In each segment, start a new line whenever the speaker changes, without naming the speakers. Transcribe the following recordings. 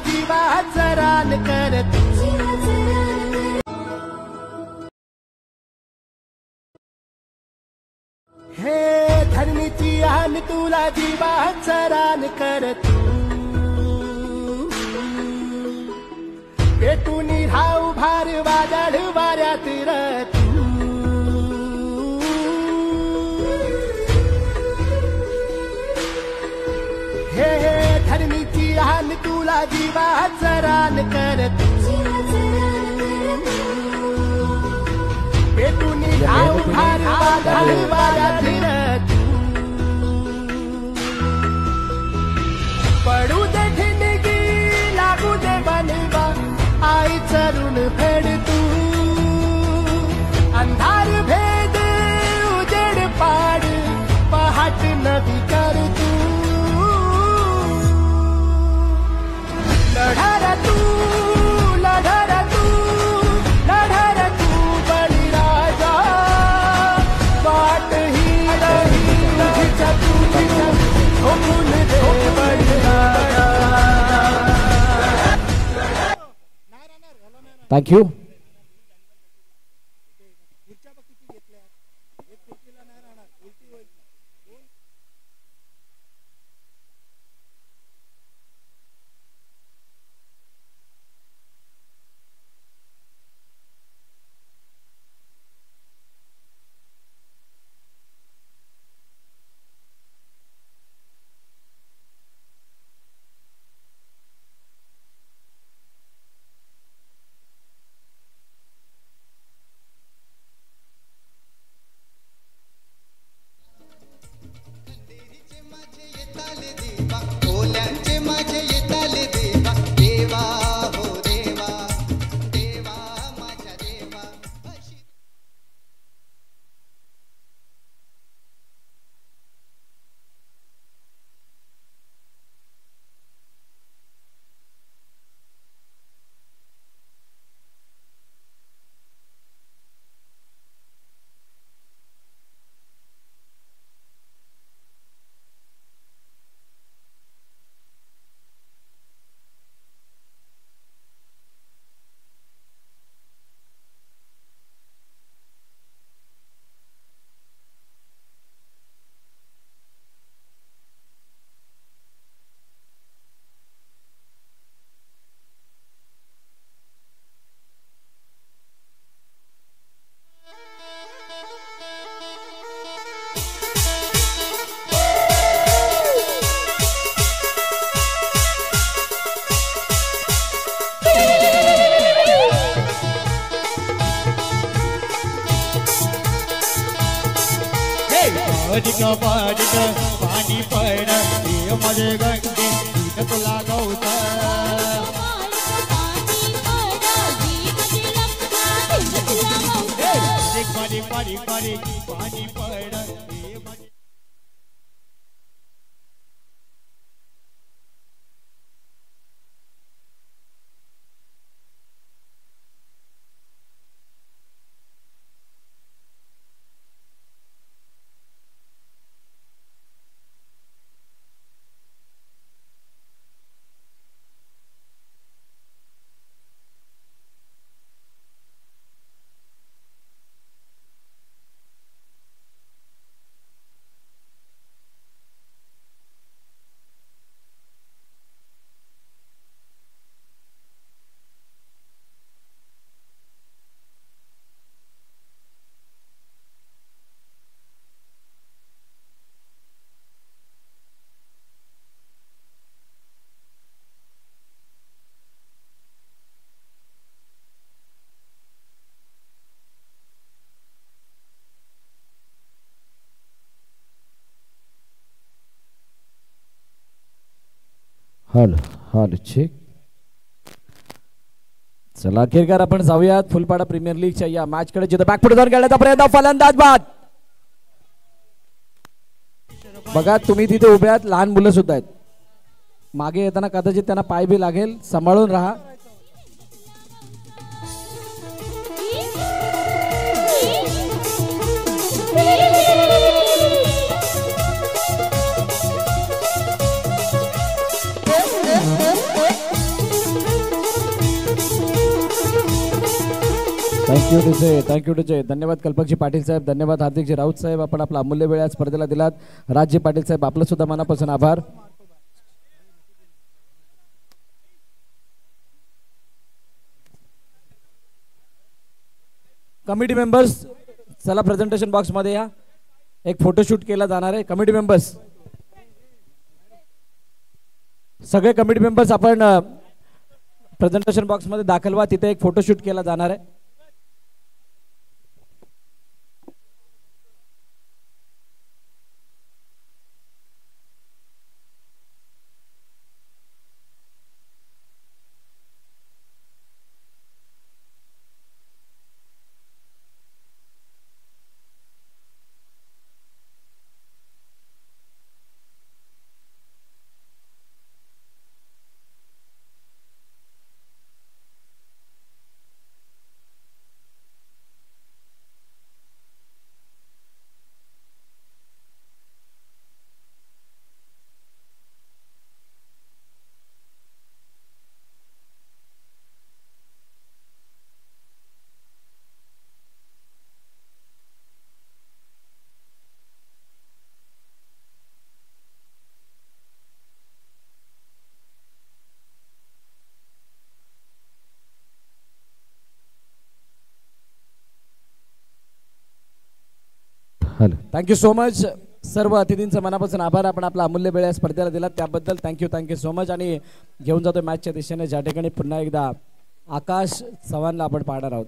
जीवाचं रान कर तू. हे धरणीची आन तुला जीवाचं रान कर तू. पेटून राहू भार वादळ वाऱ्यात र तू. हे धरणीची आन तुला जीवाचं रान कर तू. पेटून राहू भार वादळ वाऱ्यात र तू. पडू दे ठिणगी लागू दे बनवा आई चरून फेड तू. अंधार भेद उजेड पाड पहाट नवी कर तू. लढार तू लढार तू लढार तू बळीराजा. वाट ही रही तुझ्या तुझ्या झोपून दे बळीराजा.
Thank you.
पाणी पड मध्ये गंगे तुला गौत. पाणी पाणी पाणी पाणी पड.
Hello check. चला अखेरकार आपण जाऊयात फुलपाडा प्रीमियर लीगच्या या मॅच कडे, जिथे बॅकफुट जाऊन खेळण्याचा प्रयत्न, फलंदाज बाद. बघा तुम्ही तिथे उभे आहात, लहान मुलं सुद्धा आहेत, मागे येताना कदाचित त्यांना पाय बी लागेल, सांभाळून राहा. Thank you DJ. धन्यवाद कल्पकजी पाटील साहेब, धन्यवाद हार्दिकजी राऊत साहेब, आपण आपला अमूल्य वेळ या स्पर्धेला दिलात. राजजी पाटील साहेब आपलं सुद्धा मनापासून आभार. कमिटी मेंबर्स चला प्रेझेंटेशन बॉक्स मध्ये या, एक फोटोशूट केला जाणार आहे. कमिटी मेंबर्स सगळे कमिटी मेंबर्स आपण प्रेझेंटेशन बॉक्स मध्ये दाखल व्हा, तिथे एक फोटोशूट केला जाणार आहे. Thank you so much. सर्व अतिथींचं मनापासून आभार. आपण आपला अमूल्य वेळ या स्पर्धेला दिला त्याबद्दल थँक्यू सो मच. आणि घेऊन जातो मॅचच्या दिशेने, ज्या ठिकाणी पुन्हा एकदा आकाश चव्हाणला आपण पाहणार आहोत.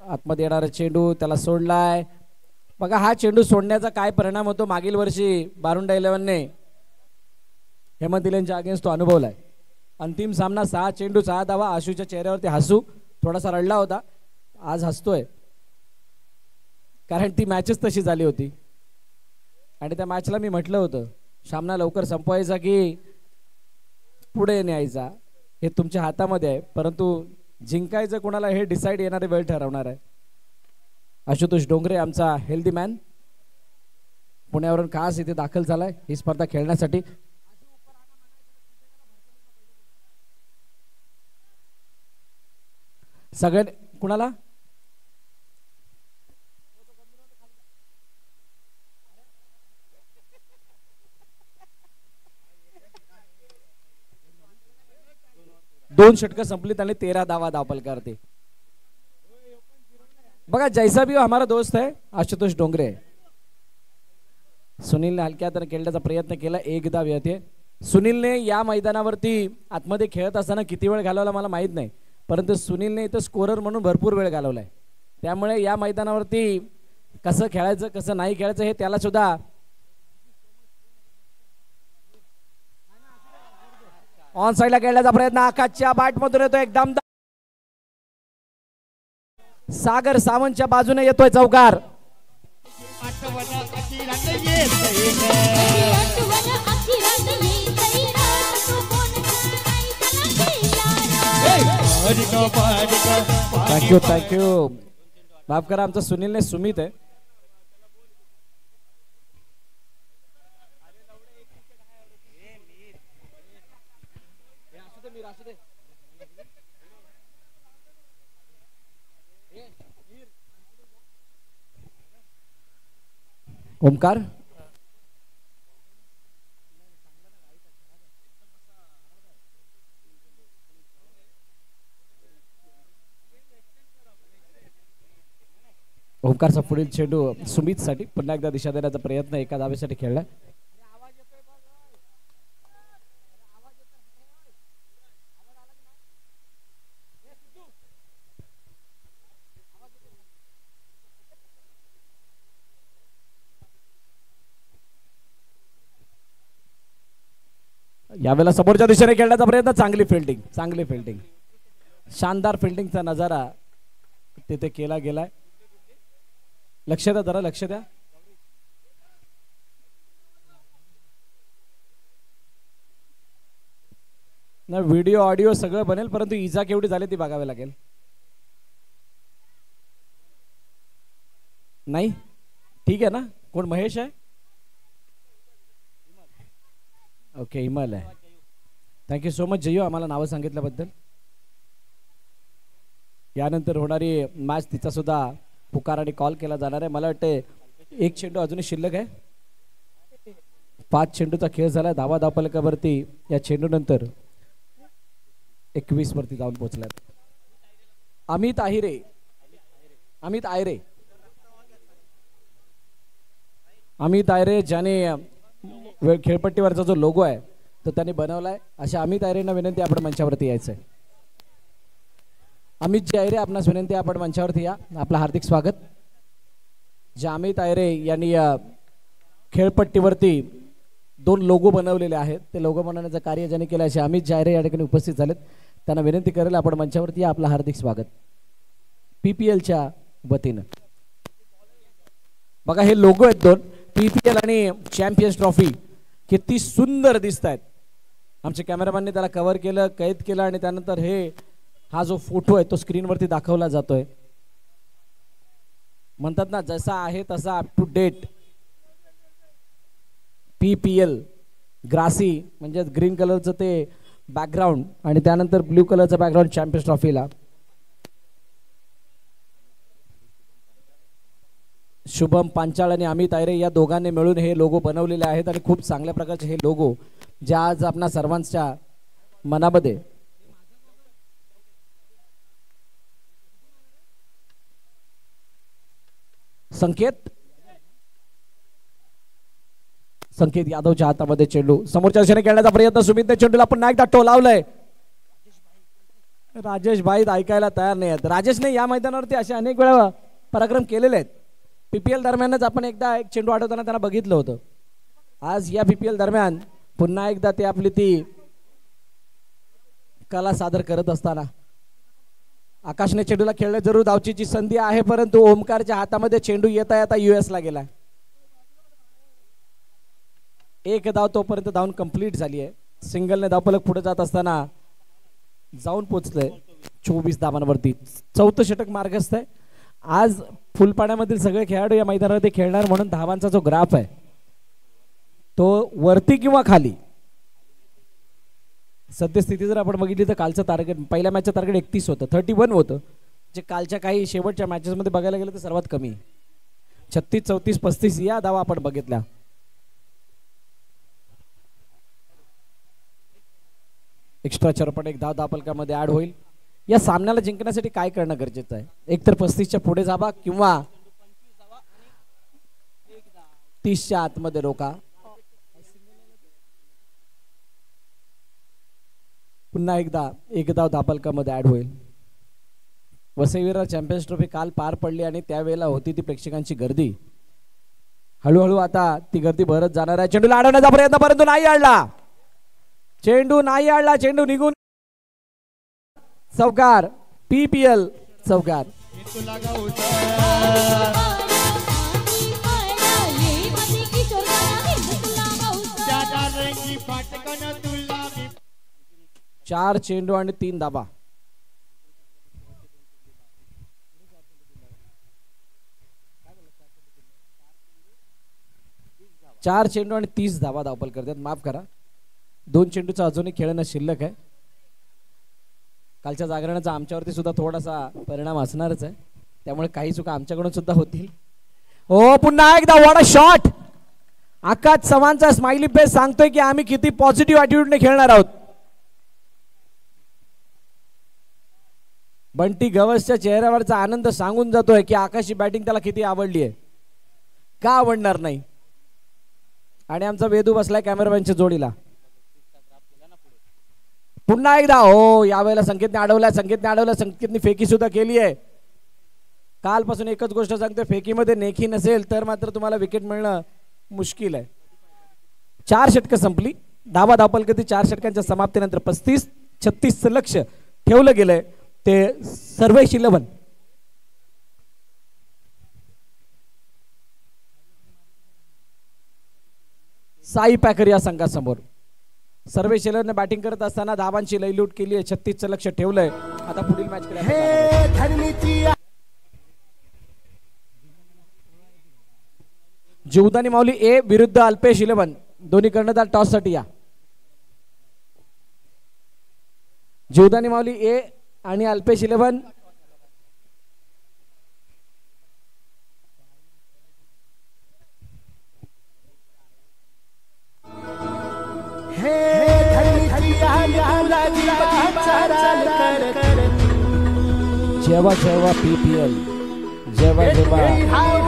आतमध्ये येणारा चेंडू त्याला सोडलाय. बघा हा चेंडू सोडण्याचा काय परिणाम होतो, मागील वर्षी बारुंडा 11ने हेमंत इलेंच्या अगेन्स्ट तो अनुभवलाय. अंतिम सामना 6 चेंडू 6 धावा. आशूच्या चेहऱ्यावरती हसू थोडासा रडला होता, आज हसतोय, कारण ती मॅचच तशी झाली होती. आणि त्या मॅचला मी म्हटलं होतं सामना लवकर संपवायचा की पुढे न्यायचा हे तुमच्या हातामध्ये आहे, परंतु जिंकायचं कोणाला हे डिसाईड येणारी वेळ ठरवणार आहे. आशुतोष डोंगरे आमचा हेल्दी मॅन पुण्यावरून खास इथे दाखल झालाय ही स्पर्धा खेळण्यासाठी. सगळ्या कुणाला दोन षटकं संपली, त्याने 13 धावा धावपल करते. बघा जैसा भी हो हमारा दोस्त है आशुतोष डोंगरे. सुनीलने हलक्या हाताने खेळण्याचा प्रयत्न केला, 1 धाव येते. सुनीलने या मैदानावरती आतमध्ये खेळत असताना किती वेळ घालवला मला माहित नाही, परंतु सुनीलने इथं स्कोरर म्हणून भरपूर वेळ घालवलाय. त्यामुळे या मैदानावरती कसं खेळायचं कसं नाही खेळायचं हे त्याला सुद्धा ऑन साइडला खेळण्याचा प्रयत्न आकाशच्या बॅटमधून येतो, एकदम सागर सावंतच्या बाजूने येतोय चौकार. थँक्यू. माफ करा आमचा सुनीलने सुमित आहे. ओमकार ओमकारचा पुढील चेंडू सुमित साठी पुन्हा एकदा दिशा देण्याचा प्रयत्न एका धावेसाठी खेळला. यावेळेला समोरच्या दिशेने खेळण्याचा प्रयत्न, चांगली फिल्डिंग शानदार फिल्डिंगचा नजारा तिथे केला गेलाय. लक्ष द्या जरा, लक्ष द्या. ना व्हिडिओ ऑडिओ सगळं बनेल, परंतु इजा केवढी झाली ती बघावी लागेल. नाही ठीक आहे ना. कोण महेश आहे? ओके इमल आहे. थँक्यू सो मच जयो आम्हाला नावं सांगितल्याबद्दल. यानंतर होणारी मॅच तिचा सुद्धा पुकार आणि कॉल केला जाणार आहे. मला वाटते एक चेंडू अजूनही शिल्लक आहे. 5 चेंडूचा खेळ झाला. धावा धावफलकावरती या चेंडू नंतर 21 वरती जाऊन पोहोचल्यात. अमित आयरे ज्याने खेळपट्टीवरचा जो लोगो आहे तो त्यांनी बनवलाय. अशा अमित आयरेंना विनंती आपण मंचावरती यायचंय. अमितजी आयरे आपणास विनंती आपण मंचावरती या. आपलं हार्दिक स्वागत. जे अमित आयरे यांनी खेळपट्टीवरती 2 लोगो बनवलेले आहेत ते लोगो बनवण्याचं कार्य ज्यांनी केलं असे अमित आयरे या ठिकाणी उपस्थित झालेत. त्यांना विनंती करेल आपण मंचावरती या. आपलं हार्दिक स्वागत PPLच्या वतीनं. बघा हे लोगो आहेत 2 PPL आणि चॅम्पियन्स ट्रॉफी किती सुंदर दिसत आहेत. आमच्या कॅमेरामॅनने त्याला कव्हर केलं, कैद केलं आणि त्यानंतर हा जो फोटो आहे तो स्क्रीनवरती दाखवला जातोय. म्हणतात ना जसा आहे तसा up to date PPL grassy म्हणजे ग्रीन कलरचं ते बॅकग्राऊंड आणि त्यानंतर ब्ल्यू कलरचं बॅकग्राऊंड चॅम्पियन्स ट्रॉफीला. शुभम पांचाळ आणि अमित आयरे या दोघांनी मिळून हे लोगो बनवलेले आहेत आणि खूप चांगल्या प्रकारचे हे लोगो जे आज आपणा सर्वांच्या मनामध्ये संकेत यादवच्या हातामध्ये चेंडू समोरच्या दिशेने खेळण्याचा प्रयत्न. सुमितने चेंडूला पुन्हा एकदा टो लावलाय. राजेश भाई ऐकायला तयार नाही आहेत. राजेशने या मैदानावरती असे अनेक वेळा पराक्रम केलेले आहेत. PPL दरम्यानच आपण एकदा एक चेंडू अडवताना त्यांना बघितलं होतं. आज या PPL दरम्यान पुन्हा एकदा ते आपली ती कला सादर करत असताना आकाशने चेंडूला खेळले. जरूर धावचीची संधी आहे परंतु ओमकारच्या हातामध्ये चेंडू येता येता US ला गेला. एक धाव तोपर्यंत धावून कंप्लीट झाली आहे. सिंगलने धावफलक पुढे जात असताना जाऊन पोचलंय 24 धावांवरती. 4थं षटक मार्गस्थ आहे. आज फुलपाण्यामधील सगळे खेळाडू या मैदानावरती खेळणार म्हणून धावांचा जो ग्राफ आहे तो वरती किंवा खाली. सद्यस्थिती जर आपण बघितली तर कालचं टार्गेट पहिल्या मॅचचं टार्गेट 31 होतं, 31 होतं, जे कालच्या काही शेवटच्या मॅचेसमध्ये बघायला गेलं तर सर्वात कमी. 36, 34, 35 या धावा आपण बघितल्या. एक्स्ट्रा चरपट एक धाव धावफलकामध्ये ऍड होईल. या सामन्याला जिंकण्यासाठी काय करणं गरजेचं आहे? एकतर 35च्या पुढे जावा किंवा 30च्या आतमध्ये रोका. पुन्हा एकदा एक धाव धावफलकामध्ये ऍड होईल. वसईविरार चॅम्पियन्स ट्रॉफी काल पार पडली आणि त्यावेळेला होती ती प्रेक्षकांची गर्दी. हळूहळू आता ती गर्दी भरत जाणार आहे. चेंडूला अडवण्याचा प्रयत्न परंतु नाही अडला. चेंडू निघून चौकार. PPL चौकार. चार चेंडू आणि 3 धाबा. चार चेंडू आणि 30 धाबा धावफल करतात. माफ करा 2 चेंडूचा अजूनही खेळणं शिल्लक आहे. कालच्या जागरणाचा आमच्यावरती सुद्धा थोडासा परिणाम असणारच आहे. त्यामुळे काही चुका आमच्याकडून सुद्धा होतील. हो पुन्हा एकदा वॉट अ शॉट. आकाश चव्हाणचा स्माइली फेस सांगतोय की आम्ही किती पॉझिटिव्ह ॲटिट्यूडने खेळणार आहोत. बंटी गवसच्या चेहऱ्यावरचा आनंद सांगून जातोय की आकाशची बॅटिंग त्याला किती आवडली आहे. का आवडणार नाही. आणि आमचा वेदू बसलाय कॅमेरामॅनच्या जोडीला. पुन्हा एकदा हो यावेळेला संकेतने अडवलाय. संकेतने फेकी सुद्धा केली आहे. कालपासून एकच गोष्ट सांगतोय, फेकीमध्ये नेखी नसेल तर मात्र तुम्हाला विकेट मिळणं मुश्किल आहे. 4 षटकं संपली. धावा धावफलकातील 4 षटकांच्या समाप्तीनंतर 35-36 लक्ष ठेवलं गेलंय. ते सर्वेश 11 साई पॅकर या संघासमोर. सर्वेश 11 ने बॅटिंग करत असताना धावांची लयलूट केली आहे. 36चं लक्ष ठेवलंय. आता पुढील मॅच जीवदानी माऊली ए विरुद्ध अल्पेश 11 दोन्ही कर्णधार टॉस साठी या. जीवदानी माऊली ए आणि अल्पेश 11 जेव्हा जेव्हा PPL जेव्हा जेव्हा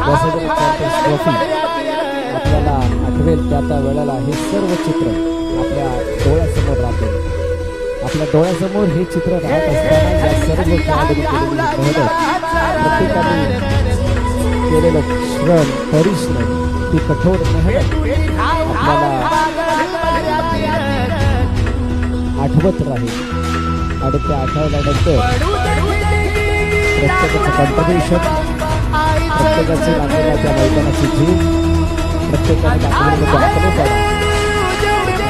वसुंधरा चॅम्पियन्स ट्रॉफी आपल्याला आठवेल त्या वेळेला हे सर्व चित्र आपल्या डोळ्यासमोर राहते. आपल्या डोळ्यासमोर हे चित्र राहत असताना या सर्व खेळाडूंनी केलेली मेहनत, प्रत्येकाने केलेलं श्रम परिश्रम, ती कठोर मेहनत आपल्याला आठवत राहील. आणि ते आठवल्यानंतर प्रत्येकाचं कॉन्ट्रिब्युशन, प्रत्येकाची लागलेल्या त्या मैदानाची झीज, प्रत्येकाने दाखवलेलं आत्मपणा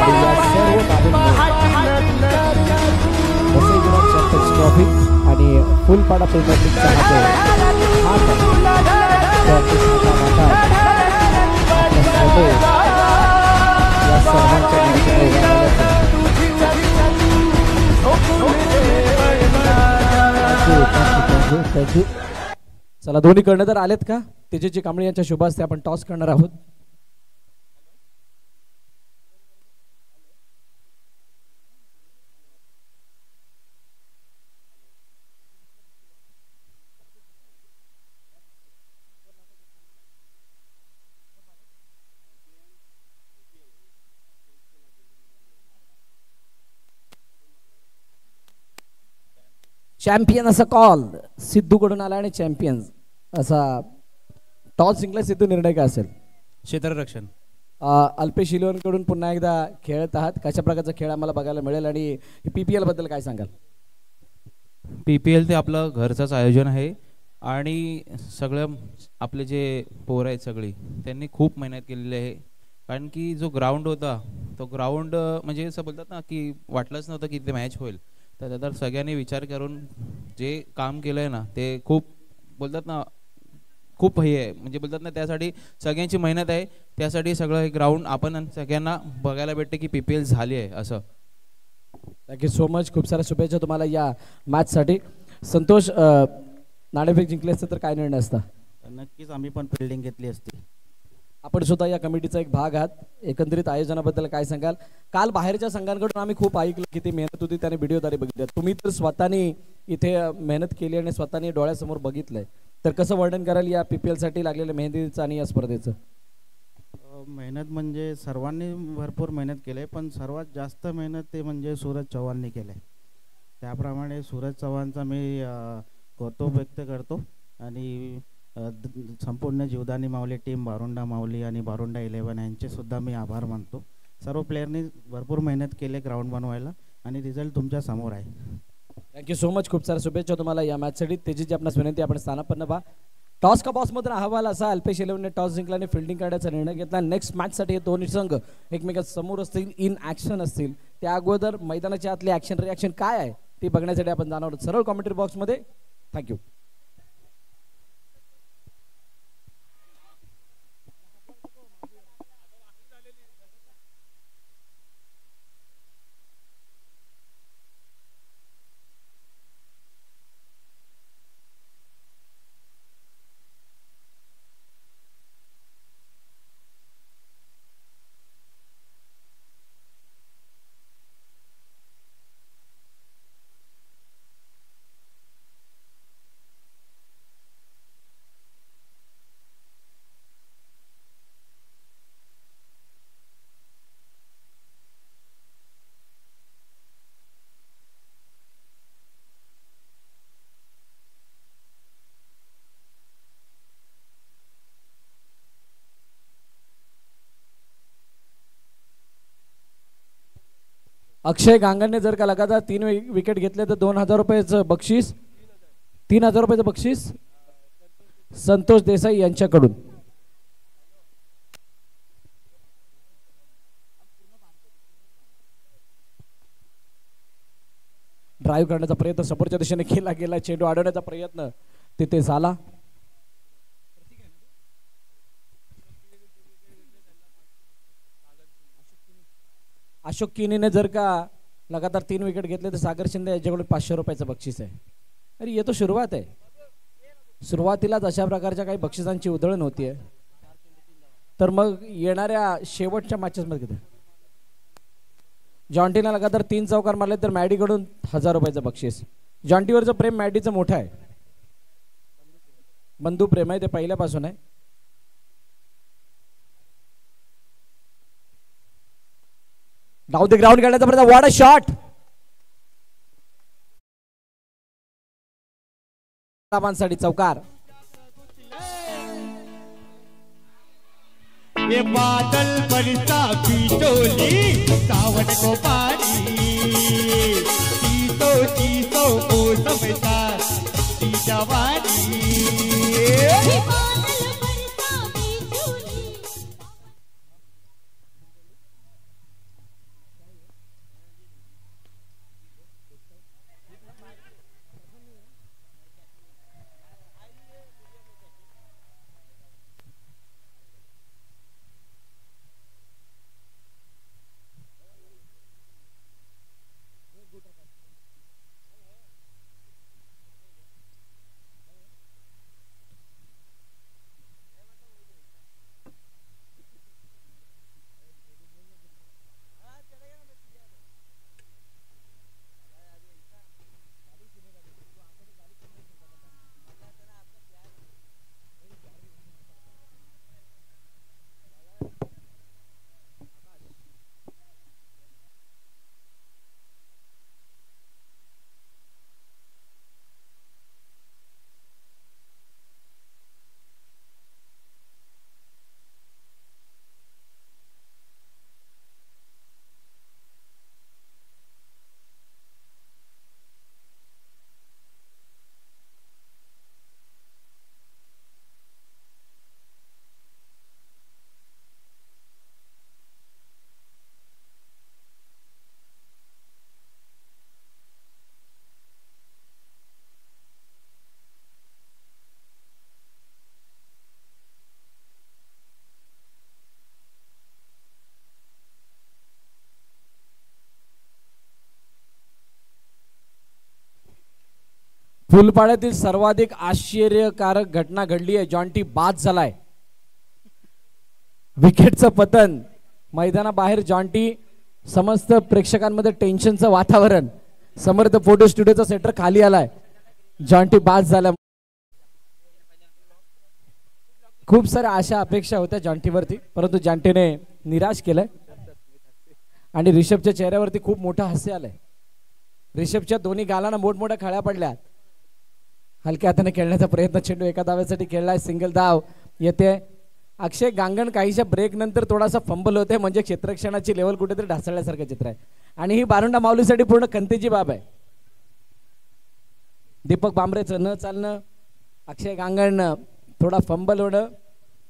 आणि या सर्व बाबींमुळे वसई विराट चॅम्पियन्स ट्रॉफी आणि फुलपाडा प्रीमियर लीगचा या सर्वांच्या थँक्यू. चला दोन्ही कर्ण तर आलेत का? तेजस्वी कांबळे यांच्या शुभ हस्ते आपण टॉस करणार आहोत. चॅम्पियन असा कॉल सिद्धूकडून आला आणि चॅम्पियन असा टॉस जिंकला. सिद्धू, निर्णय काय असेल?
क्षेत्ररक्षण.
अल्पेश इलेव्हनकडून पुन्हा एकदा खेळत आहात. कशा प्रकारचा खेळ आम्हाला बघायला मिळेल आणि PPL बद्दल काय सांगाल?
PPL ते आपलं घरचंच आयोजन आहे आणि सगळं आपले जे पोरं आहेत सगळी त्यांनी खूप मेहनत केलेली आहे. कारण की जो ग्राउंड होता तो ग्राउंड म्हणजे असं बोलतात ना की वाटलंच नव्हतं की ते मॅच होईल. तर सगळ्यांनी विचार करून जे काम केलं आहे ना ते खूप बोलतात ना खूप हे आहे. म्हणजे बोलतात ना त्यासाठी सगळ्यांची मेहनत आहे. त्यासाठी सगळं हे ग्राउंड आपण सगळ्यांना बघायला भेटते की PPL झाली आहे असं.
Thank you so much. खूप साऱ्या शुभेच्छा तुम्हाला या मॅचसाठी. संतोष, नाणेफेक जिंकले असते तर काय निर्णय असता?
नक्कीच आम्ही पण फिल्डिंग घेतली असती.
आपण सुद्धा या कमिटीचा एक भाग आहात. एकंदरीत आयोजनाबद्दल काय सांगाल? काल बाहेरच्या संघांकडून आम्ही खूप ऐकलं किती मेहनत होती, त्याने व्हिडिओद्वारे बघितले. तुम्ही तर स्वतःनी इथे मेहनत केली आणि स्वतःनी डोळ्यासमोर बघितलंय, तर कसं वर्णन कराल या PPL साठी लागलेल्या मेहनतीचं आणि या स्पर्धेचं?
मेहनत म्हणजे सर्वांनी भरपूर मेहनत केली, पण सर्वात जास्त मेहनत ते म्हणजे सूरज चव्हाणनी केले. त्याप्रमाणे सूरज चव्हाणचा मी कौतुक व्यक्त करतो आणि संपूर्ण जीवदानी माऊली टीम, बारुंडा माऊली आणि बारुंडा 11 यांचे सुद्धा मी आभार मानतो. सर्व प्लेयरनी भरपूर मेहनत केली ग्राउंड बनवायला आणि रिझल्ट तुमच्या समोर आहे.
Thank you so much. खूप साऱ्या शुभेच्छा तुम्हाला या मॅचसाठी. तेजीची आपणास विनंती, आपण स्थानापन्न व्हा. टॉस का बॉसमधून अहवाल असा, अल्पेश इलेव्हनने टॉस जिंकला आणि फिल्डिंग करण्याचा निर्णय घेतला. नेक्स्ट मॅचसाठी हे दोन्ही संघ एकमेकांसमोर असतील, इन ॲक्शन असतील. त्या अगोदर मैदानाच्या आतली ॲक्शन रिॲक्शन काय आहे ती बघण्यासाठी आपण जाणार आहोत सरळ कॉमेंट्री बॉक्समध्ये. थँक्यू. अक्षय गांगणने जर का लगातार 3 विकेट घेतले तर 2000 रुपयाचं बक्षीस, 3000 रुपयाचं बक्षीस संतोष देसाई यांच्याकडून. ड्राईव्ह करण्याचा प्रयत्न समोरच्या दिशेने केला गेला, चेंडू अडवण्याचा प्रयत्न तिथे झाला. अशोक किनीने जर का लगातार 3 विकेट घेतले तर सागर शिंदे याच्याकडून 500 रुपयाचं बक्षीस आहे. अरे ये तो सुरुवात आहे. सुरुवातीलाच अशा प्रकारच्या काही बक्षिसांची उधळण होतीये, तर मग येणाऱ्या शेवटच्या मॅचेसमध्ये किती? जॉन्टीने लगातार 3 चौकार मारले तर मॅडीकडून 1000 रुपयाचं बक्षीस. जॉन्टीवरचं प्रेम मॅडीचं मोठं आहे, बंधू प्रेम आहे, ते पहिल्यापासून आहे. डाऊन द ग्राउंड खेळण्याचा प्रयत्न, व्हॉट अ शॉट. साठी चौकार.
ये बादल बरसा बिजोली सावन को पानी चीतो को समझा ती जवानी.
फुलपाड्यातील सर्वाधिक आश्चर्यकारक घटना घडली आहे. जॉन्टी बाद झालाय, विकेटचं पतन. मैदानाबाहेर जॉन्टी, समस्त प्रेक्षकांमध्ये टेन्शनचं वातावरण. समर्थ फोटो स्टुडिओचा सेटर खाली आलाय, जॉन्टी बाद झाला. खूप साऱ्या आशा अपेक्षा होत्या जॉन्टीवरती, परंतु जॉन्टीने निराश केलंय आणि रिषभच्या चेहऱ्यावरती खूप मोठं हास्य आलंय. रिषभच्या दोन्ही गालांना मोठमोठ्या खळ्या पडल्या. हलक्या हाताने खेळण्याचा प्रयत्न, चेंडू एका धावेसाठी खेळलाय, सिंगल धाव येते. अक्षय गांगण काहीशा ब्रेक नंतर थोडासा फंबल होते, म्हणजे क्षेत्ररक्षणाची लेवल कुठेतरी ढासळल्यासारखं चित्र आहे आणि ही बारुंडा माऊलीसाठी पूर्ण खंतेची बाब आहे. दीपक बांबरेचं न चालणं, अक्षय गांगण थोडा फंबल होणं,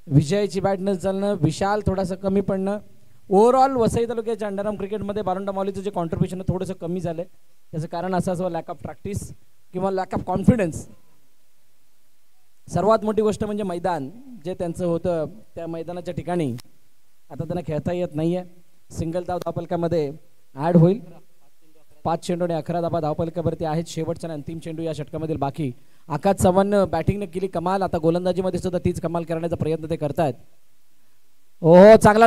विजयची बॅट न चालणं, विशाल थोडासा कमी पडणं. ओव्हरऑल वसई तालुक्याच्या अंडरआर्म क्रिकेटमध्ये बारुंडा माऊलीचं जे कॉन्ट्रीब्युशन थोडंसं कमी झालंय. त्याचं कारण असं लॅक ऑफ प्रॅक्टिस किंवा लॅक ऑफ कॉन्फिडन्स. सर्वात मोठी गोष्ट म्हणजे मैदान जे त्यांचं होतं, त्या मैदानाच्या ठिकाणी आता त्यांना खेळता येत नाहीये. सिंगल धाव धावफलकामध्ये ऍड होईल. 5 चेंडू आणि 11 धावा धावफलकावरती आहेत. शेवटच्या अंतिम चेंडू या षटकामधील बाकी. आकाश चव्हाण बॅटिंगने केली कमाल, आता गोलंदाजीमध्ये सुद्धा तीच कमाल करण्याचा प्रयत्न ते करतायत. हो, चांगला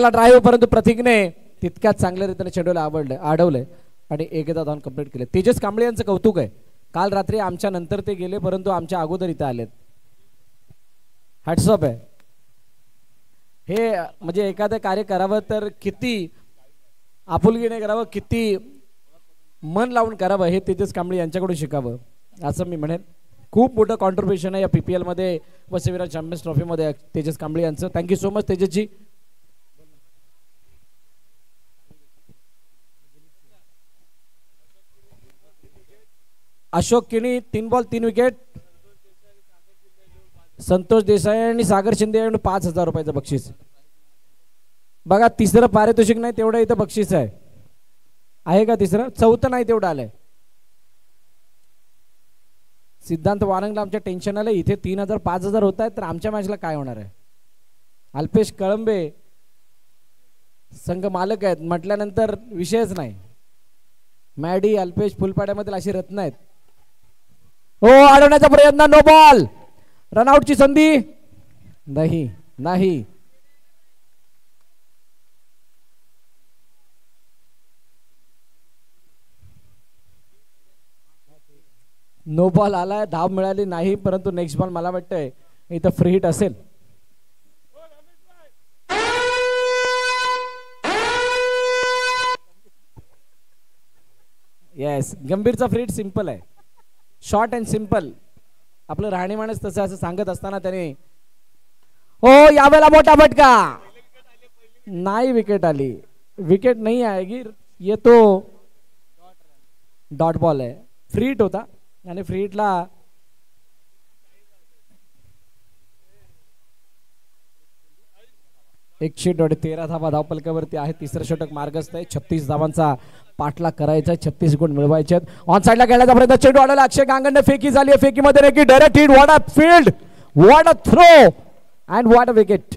ड्राईव्ह, परंतु प्रतीकने तितक्याच चांगल्या रीतीने चेंडूला अडवलंय आणि एकदा धाव कंप्लीट केले. तेजस कांबळे यांचं कौतुक आहे. काल रात्री आमच्या नंतर ते गेले, परंतु आमच्या अगोदर इथं आलेत. हॅट्सअप आहे. हे म्हणजे एखादं कार्य करावं तर किती आपुलकीने करावं, किती मन लावून करावं, हे तेजस कांबळे यांच्याकडून शिकावं असं मी म्हणेन. खूप मोठं कॉन्ट्रीब्युशन आहे या PPL मध्ये, वसई चॅम्पियन्स ट्रॉफीमध्ये तेजस कांबळे यांचं. थँक्यू सो मच तेजसजी. Ashok Kini 3 ball 3 wicket. संतोष देसाई आणि सागर शिंदे यांना 5000 रुपयाचं बक्षीस. बघा, तिसरं पारितोषिक नाही तेवढं इथं बक्षीस आहे का? तिसरं, चौथं नाही तेवढं आलंय. सिद्धांत वारंगला आमच्या टेन्शन आलं, इथे 3000 5000 होत आहेत, तर आमच्या मॅचला काय होणार आहे? अल्पेश कळंबे संघ मालक आहेत म्हटल्यानंतर विषयच नाही. मॅडी, अल्पेश फुलपाड्यामधील अशी रत्न आहेत. हो, अडवण्याचा प्रयत्न, नो बॉल. रनआउटची संधी नाही. नो बॉल आलाय, धाव मिळाली नाही, परंतु नेक्स्ट बॉल मला वाटतंय इथं फ्री हिट असेल. येस, गंभीरचा फ्री हिट सिंपल आहे, शॉर्ट अँड सिंपल. आपलं राहणीमानच तसं असं सांगत असताना त्याने हो यावेळेला मोठा फटका नाही, विकेट आली. विकेट नाही आएगी, ये तो डॉट बॉल आहे. फ्री हिट होता आणि फ्री हिटला एक 13 धावा धावपलकावरती आहे. तिसरं षटक मार्गस्थ आहे. 36 धावांचा पाठलाग करायचा, 36 गुण मिळवायचे. ऑन साइडला खेळण्याचा प्रयत्न, चेंडू आलेला अक्षय गांगणने फेकी झाली आहे. फेकीमध्ये नाही की direct hit. What a field, what a throw and what a wicket.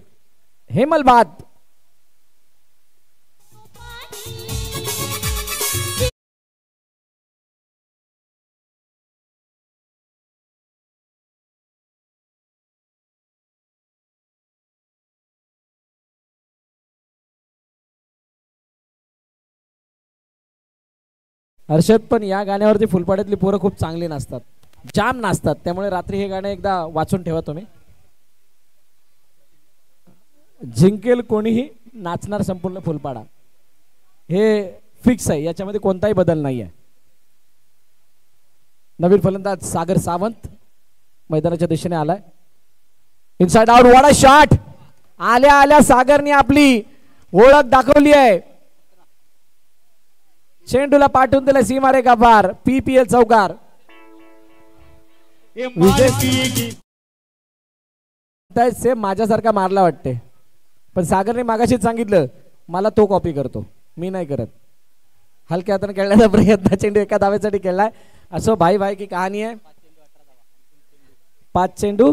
Hemal बाद. हर्षद, पण या गाण्यावरती फुलपाड्यातली पोरं खूप चांगली नाचतात, जाम नाचतात. त्यामुळे रात्री हे गाणं एकदा वाचून ठेवा तुम्ही. जिंकेल कोणीही, नाचणार संपूर्ण फुलपाडा, हे फिक्स आहे, याच्यामध्ये कोणताही बदल नाही आहे. नवीन फलंदाज सागर सावंत मैदानाच्या दिशेने आलाय. Inside out, what a shot. आल्या आल्या सागरने आपली ओळख दाखवली आहे. चेंडूला पाठवून दिला सीमारेखा पार. PPL चौकार. सेम माझ्यासारखा मारला वाटते, पण सागरने मागाशीच सांगितलं मला तो कॉपी करतो, मी नाही करत. हलक्या हाताने खेळण्याचा प्रयत्न, चेंडू एका धावेसाठी खेळलाय. असो भाई भाई की कहाणी आहे. 5 चेंडू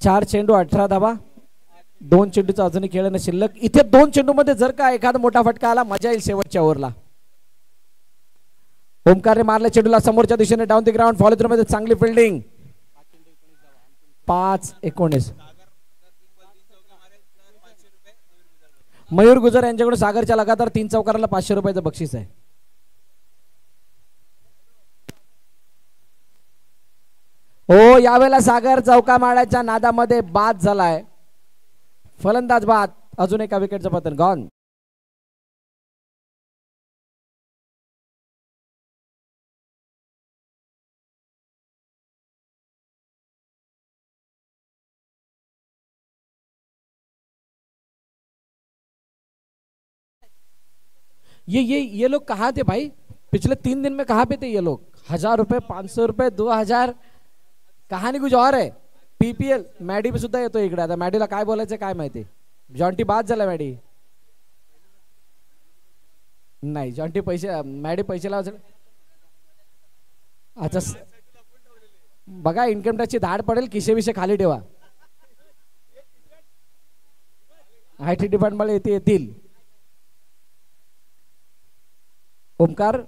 4 चेंडू 18 धावा. 2 चेंडूचा अजूनही खेळणं शिल्लक. इथे 2 चेंडू मध्ये जर का एखादा मोठा फटका आला, मजा येईल शेवटच्या ओव्हरला. ओमकारने मारले चेंडूला समोरच्या दिशेने down the ground. Follow through मध्ये चांगली फिल्डिंग. 5-19. मयूर गुजर यांच्याकडून सागरच्या लगातार 3 चौकाराला 500 रुपयाचं बक्षीस आहे. हो यावेळेला सागर चौका मारायच्या नादामध्ये बाद झालाय. फलंदाज बाद. अजून एका विकेटचं पतन. गॉन. ये लोग कहाँ थे भाई? पिछले 3 दिन में कहाँ पे थे ये लोग? 1000 रुपए, 500 रुपए, 2000. कहाणी कुछ और है. PPL मॅडी पे सुद्धा येतो इकडे. आता मॅडीला काय बोलायचं काय माहिती. जॉन्टी बाद झाला. मॅडी नाही, जॉन्टी पैसे, मॅडी पैसे लावायचे. अच्छा बघा, इन्कम टॅक्सची धाड पडेल, किशे विषय खाली ठेवा. IT डिपार्टमेंट येतील. ओमकार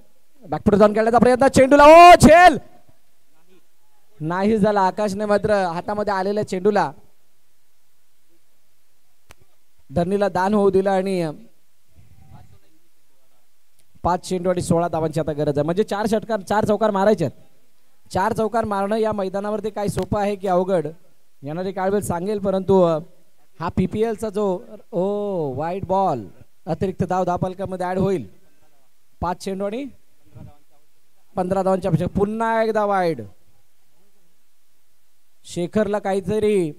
बॅकफुट जाऊन खेळण्याचा प्रयत्न, चेंडूला ओ झेल नाही झाला. आकाशने मात्र हातामध्ये आलेल्या चेंडूला धरणीला दान होऊ दिला आणि 5 चेंडू आणि 16 धावांची आता गरज आहे. म्हणजे 4 चौकार मारायचे. 4 चौकार मारणं या मैदानावरती काय सोपं आहे की अवघड, येणारी काळवेळ सांगेल. परंतु हा PPLचा जो वाईट बॉल अतिरिक्त धाव धावपलकामध्ये ऍड होईल. 5 चेंडू आणि 15 धावांच्या अपेक्षा. पुन्हा एकदा वाईड. शेखरला काहीतरी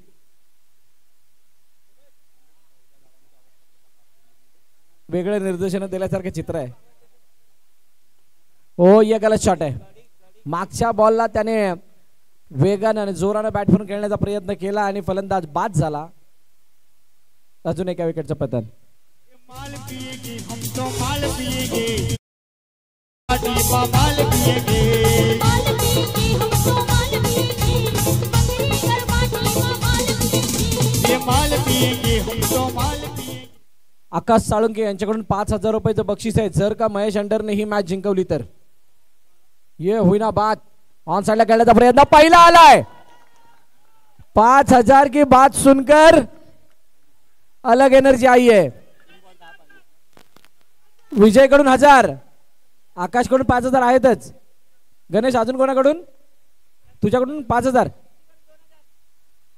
वेगळे निर्देशन दिल्यासारखे चित्र आहे. ओ ये गलत शॉट आहे. मागच्या बॉलला त्याने वेगाने आणि जोराने बॅट फिरून खेळण्याचा प्रयत्न केला आणि फलंदाज बाद झाला. अजून एका विकेटचं पतन.
माल पिएगी हम तो माल पिएगी, पार्टी माल पिएगी, माल पिएगी हम तो माल पिएगी, बकरी कर पार्टी माल पिएगी, ये माल पिएगी हम तो माल पिएगी.
आकाश साळुंके यांच्याकडून 5000 रुपयाचं बक्षीस आहे जर का महेश अंडरने ही मॅच जिंकवली तर. ये होईना बात. ऑन साइडला खेळण्याचा प्रयत्न पहिला आलाय. 5000 की बात सुनकर अलग एनर्जी आई है. विजय कडून 1000, आकाश कडून 5000 आहेतच. गणेश अजून कोणाकडून? तुझ्याकडून 5,000.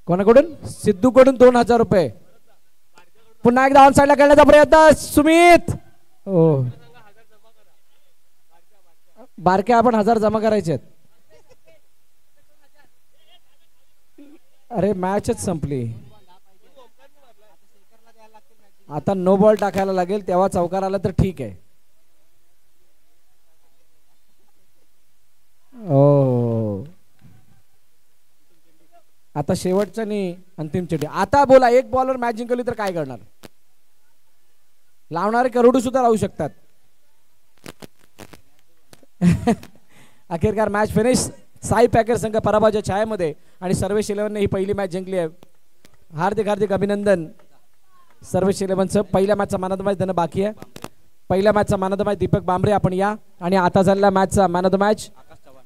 कोणाकडून? सिद्धूकडून 2,000 रुपये. पुन्हा एकदा ऑन साइडला खेळण्याचा प्रयत्न सुमित. हो बारक्या आपण 1,000 जमा करायचे आहेत. अरे मॅचच संपली. आता नो बॉल टाकायला लागेल तेव्हा चौकार आला तर ठीक आहे. ओ आता शेवटच्या आणि अंतिम चेंडू. आता बोला एक बॉलवर मॅच जिंकवली तर काय करणार? लावणारे करोडू सुद्धा लावू शकतात. अखेरकार मॅच फिनिश. साई पॅकर संघ पराभवाच्या छायेमध्ये आणि सर्वेश 11ने ही पहिली मॅच जिंकली आहे. हार्दिक हार्दिक अभिनंदन सर्वेश 11चं. पहिल्या मॅचचा मॅन ऑफ द मॅच देणं बाकी आहे. पहिल्या मॅचचा man of the match Deepak Bambare आपण या. आणि आता झालेल्या मॅचचा man of the match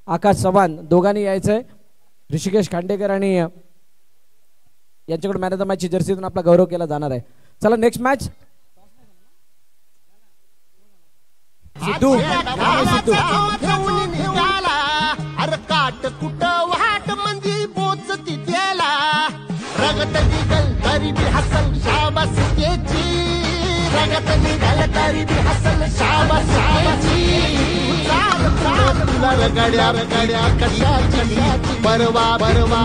Akash Chavan. दोघांनी यायचंय. ऋषिकेश खांडेकर आणि यांच्याकडून मॅन ऑफ द मॅचची जर्सीतून आपला गौरव केला जाणार आहे. चला नेक्स्ट मॅच. सिद्धू
अरे काट कुट वाट मंदी पोचती त्याला रगत निघल तरी बी हसल शाबास त्याची रगत निघल तरी बी हसल शाबास तुला रगड्या रगड्या कशाची परवा परवा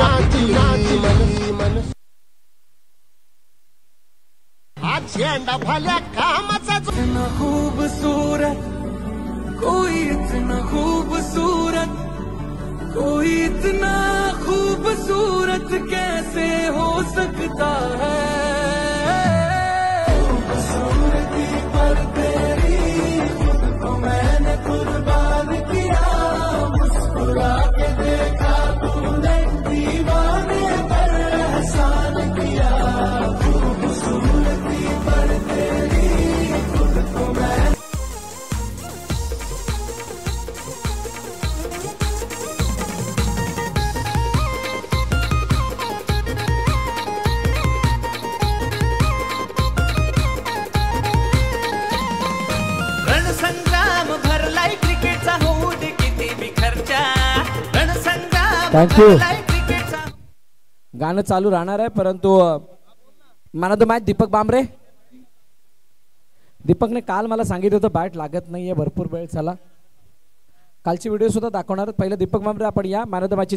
मन आज झेंडा भल्या कामाचा खूबसूरत कोई इतना खूबसूरत कोई इतना खूबसूरत कैसे हो सकता है खूबसूरती पर तेरी खुद को मैंने कुर्बान किया मुस्कुरा के देखा तूने दीवाने पर एहसान किया खूबसूरती पर तेरी खुद को मैं
थँक्यू. गाणं चालू राहणार आहे परंतु man of the match Deepak Bambare. दीपकने काल मला सांगितलं होतं बॅट लागत नाहीये भरपूर वेळ. चला कालची व्हिडिओ सुद्धा दाखवणार. पहिलं दीपक बांबरे आपण या. Man of the match